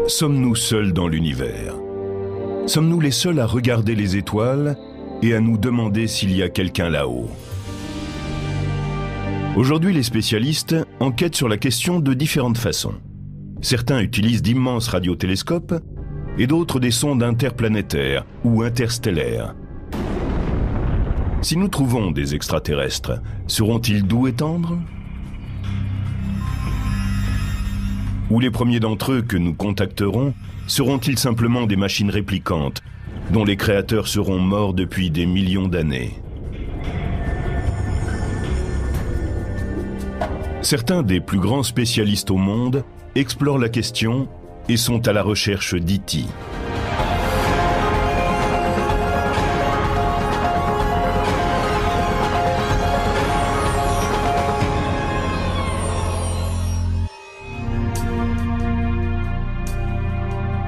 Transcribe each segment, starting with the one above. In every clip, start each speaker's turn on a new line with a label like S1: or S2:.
S1: Sommes-nous seuls dans l'univers? Sommes-nous les seuls à regarder les étoiles et à nous demander s'il y a quelqu'un là-haut? Aujourd'hui, les spécialistes enquêtent sur la question de différentes façons. Certains utilisent d'immenses radiotélescopes et d'autres des sondes interplanétaires ou interstellaires. Si nous trouvons des extraterrestres, seront-ils doux et tendres? Ou les premiers d'entre eux que nous contacterons seront-ils simplement des machines réplicantes dont les créateurs seront morts depuis des millions d'années? Certains des plus grands spécialistes au monde explorent la question et sont à la recherche d'E.T.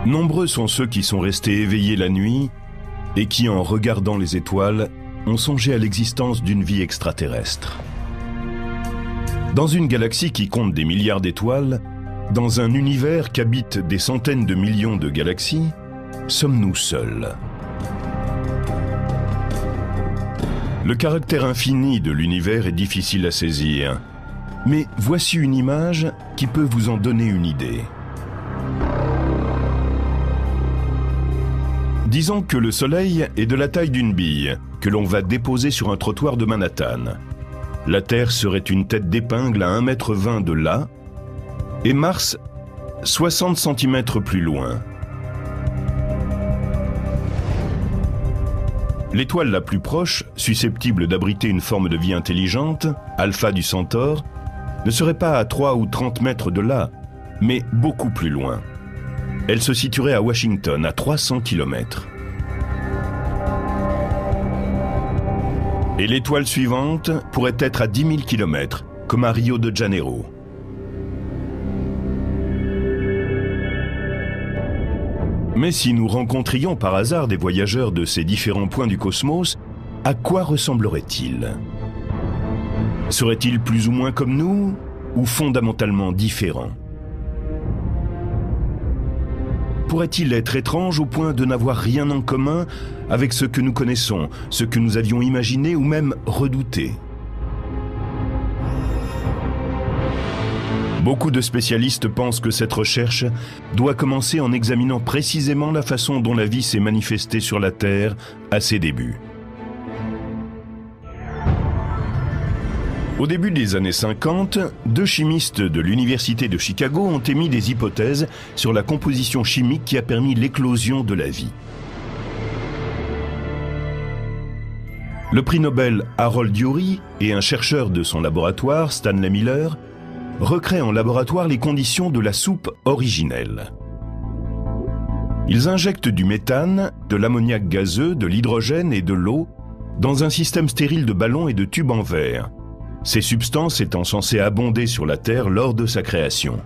S1: Nombreux sont ceux qui sont restés éveillés la nuit et qui, en regardant les étoiles, ont songé à l'existence d'une vie extraterrestre. Dans une galaxie qui compte des milliards d'étoiles, dans un univers qu'habitent des centaines de millions de galaxies, sommes-nous seuls? Le caractère infini de l'univers est difficile à saisir, mais voici une image qui peut vous en donner une idée. Disons que le Soleil est de la taille d'une bille que l'on va déposer sur un trottoir de Manhattan. La Terre serait une tête d'épingle à 1,20 m de là et Mars 60 cm plus loin. L'étoile la plus proche, susceptible d'abriter une forme de vie intelligente, Alpha du Centaure, ne serait pas à 3 ou 30 mètres de là, mais beaucoup plus loin. Elle se situerait à Washington, à 300 km. Et l'étoile suivante pourrait être à 10 000 km, comme à Rio de Janeiro. Mais si nous rencontrions par hasard des voyageurs de ces différents points du cosmos, à quoi ressembleraient-ils? Seraient-ils plus ou moins comme nous, ou fondamentalement différents? Pourrait-il être étrange au point de n'avoir rien en commun avec ce que nous connaissons, ce que nous avions imaginé ou même redouté? Beaucoup de spécialistes pensent que cette recherche doit commencer en examinant précisément la façon dont la vie s'est manifestée sur la Terre à ses débuts. Au début des années 50, deux chimistes de l'Université de Chicago ont émis des hypothèses sur la composition chimique qui a permis l'éclosion de la vie. Le prix Nobel Harold Urey et un chercheur de son laboratoire, Stanley Miller, recréent en laboratoire les conditions de la soupe originelle. Ils injectent du méthane, de l'ammoniac gazeux, de l'hydrogène et de l'eau dans un système stérile de ballons et de tubes en verre, ces substances étant censées abonder sur la Terre lors de sa création.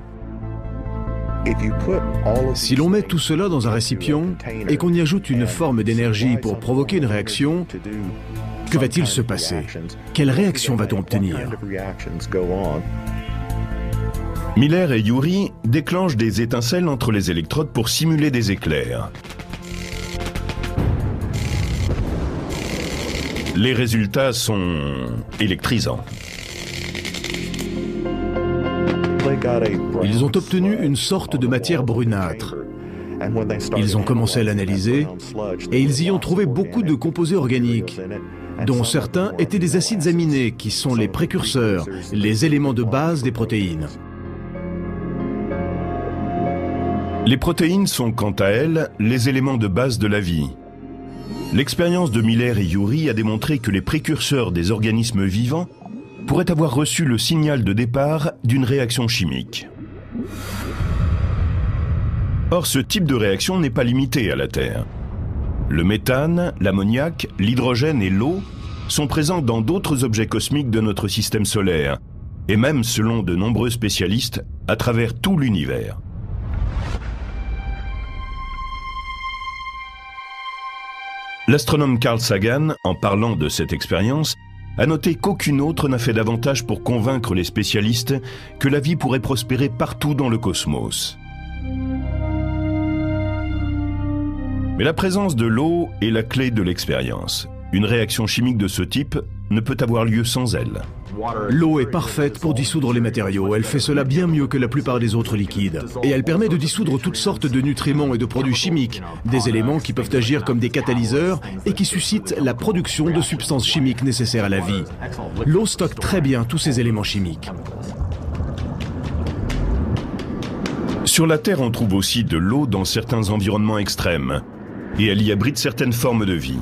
S2: Si l'on met tout cela dans un récipient et qu'on y ajoute une forme d'énergie pour provoquer une réaction, que va-t-il se passer? Quelle réaction va-t-on obtenir?
S1: Miller et Urey déclenchent des étincelles entre les électrodes pour simuler des éclairs. Les résultats sont électrisants.
S2: Ils ont obtenu une sorte de matière brunâtre. Ils ont commencé à l'analyser et ils y ont trouvé beaucoup de composés organiques, dont certains étaient des acides aminés qui sont les précurseurs, les éléments de base des protéines.
S1: Les protéines sont quant à elles les éléments de base de la vie. L'expérience de Miller et Urey a démontré que les précurseurs des organismes vivants pourraient avoir reçu le signal de départ d'une réaction chimique. Or, ce type de réaction n'est pas limité à la Terre. Le méthane, l'ammoniac, l'hydrogène et l'eau sont présents dans d'autres objets cosmiques de notre système solaire, et même, selon de nombreux spécialistes, à travers tout l'univers. L'astronome Carl Sagan, en parlant de cette expérience, a noté qu'aucune autre n'a fait davantage pour convaincre les spécialistes que la vie pourrait prospérer partout dans le cosmos. Mais la présence de l'eau est la clé de l'expérience. Une réaction chimique de ce type ne peut avoir lieu sans elle.
S2: L'eau est parfaite pour dissoudre les matériaux. Elle fait cela bien mieux que la plupart des autres liquides. Et elle permet de dissoudre toutes sortes de nutriments et de produits chimiques, des éléments qui peuvent agir comme des catalyseurs et qui suscitent la production de substances chimiques nécessaires à la vie. L'eau stocke très bien tous ces éléments chimiques.
S1: Sur la Terre, on trouve aussi de l'eau dans certains environnements extrêmes, et elle y abrite certaines formes de vie.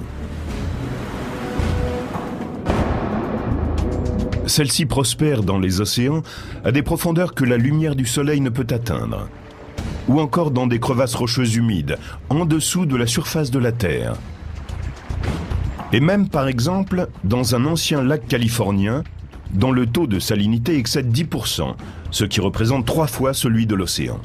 S1: Celle-ci prospère dans les océans à des profondeurs que la lumière du soleil ne peut atteindre, ou encore dans des crevasses rocheuses humides, en dessous de la surface de la Terre. Et même, par exemple, dans un ancien lac californien, dont le taux de salinité excède 10%, ce qui représente 3 fois celui de l'océan.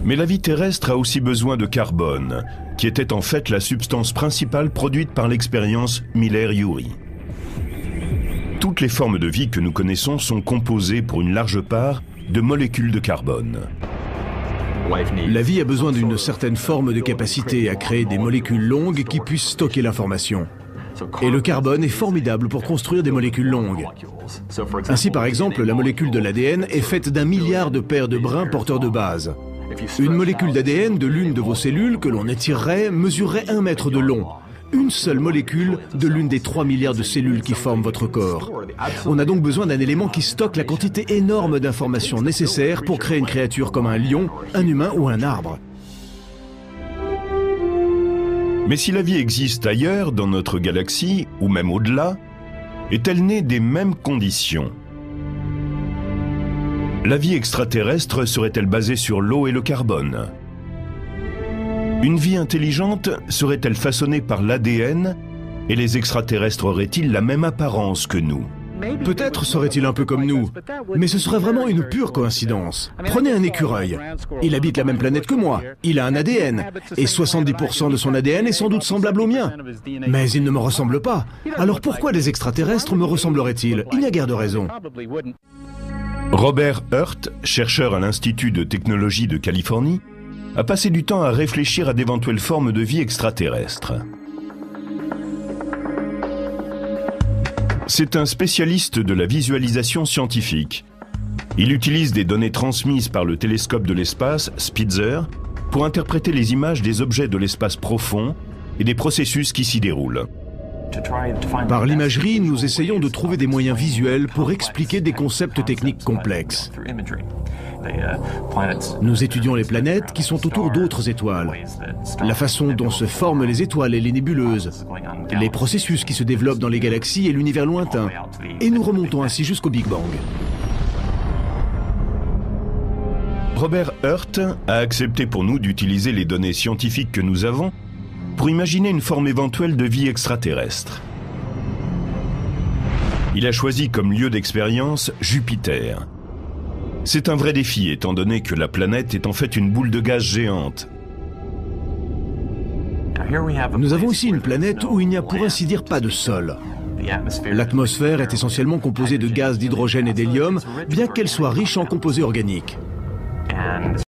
S1: Mais la vie terrestre a aussi besoin de carbone, qui était en fait la substance principale produite par l'expérience Miller-Urey. Toutes les formes de vie que nous connaissons sont composées pour une large part de molécules de carbone.
S2: La vie a besoin d'une certaine forme de capacité à créer des molécules longues qui puissent stocker l'information. Et le carbone est formidable pour construire des molécules longues. Ainsi, par exemple, la molécule de l'ADN est faite d'1 milliard de paires de brins porteurs de base. Une molécule d'ADN de l'une de vos cellules que l'on étirerait mesurerait 1 mètre de long. Une seule molécule de l'une des 3 milliards de cellules qui forment votre corps. On a donc besoin d'un élément qui stocke la quantité énorme d'informations nécessaires pour créer une créature comme un lion, un humain ou un arbre.
S1: Mais si la vie existe ailleurs, dans notre galaxie, ou même au-delà, est-elle née des mêmes conditions ? La vie extraterrestre serait-elle basée sur l'eau et le carbone ? Une vie intelligente serait-elle façonnée par l'ADN et les extraterrestres auraient-ils la même apparence que nous ?
S2: Peut-être serait-il un peu comme nous, mais ce serait vraiment une pure coïncidence. Prenez un écureuil. Il habite la même planète que moi. Il a un ADN. Et 70% de son ADN est sans doute semblable au mien. Mais il ne me ressemble pas. Alors pourquoi les extraterrestres me ressembleraient-ils ? Il n'y a guère de raison.
S1: Robert Hurt, chercheur à l'Institut de technologie de Californie, a passé du temps à réfléchir à d'éventuelles formes de vie extraterrestres. C'est un spécialiste de la visualisation scientifique. Il utilise des données transmises par le télescope de l'espace, Spitzer, pour interpréter les images des objets de l'espace profond et des processus qui s'y déroulent.
S2: Par l'imagerie, nous essayons de trouver des moyens visuels pour expliquer des concepts techniques complexes. Nous étudions les planètes qui sont autour d'autres étoiles, la façon dont se forment les étoiles et les nébuleuses, les processus qui se développent dans les galaxies et l'univers lointain, et nous remontons ainsi jusqu'au Big Bang.
S1: Robert Hurt a accepté pour nous d'utiliser les données scientifiques que nous avons pour imaginer une forme éventuelle de vie extraterrestre. Il a choisi comme lieu d'expérience Jupiter. C'est un vrai défi étant donné que la planète est en fait une boule de gaz géante.
S2: Nous avons ici une planète où il n'y a pour ainsi dire pas de sol. L'atmosphère est essentiellement composée de gaz d'hydrogène et d'hélium, bien qu'elle soit riche en composés organiques.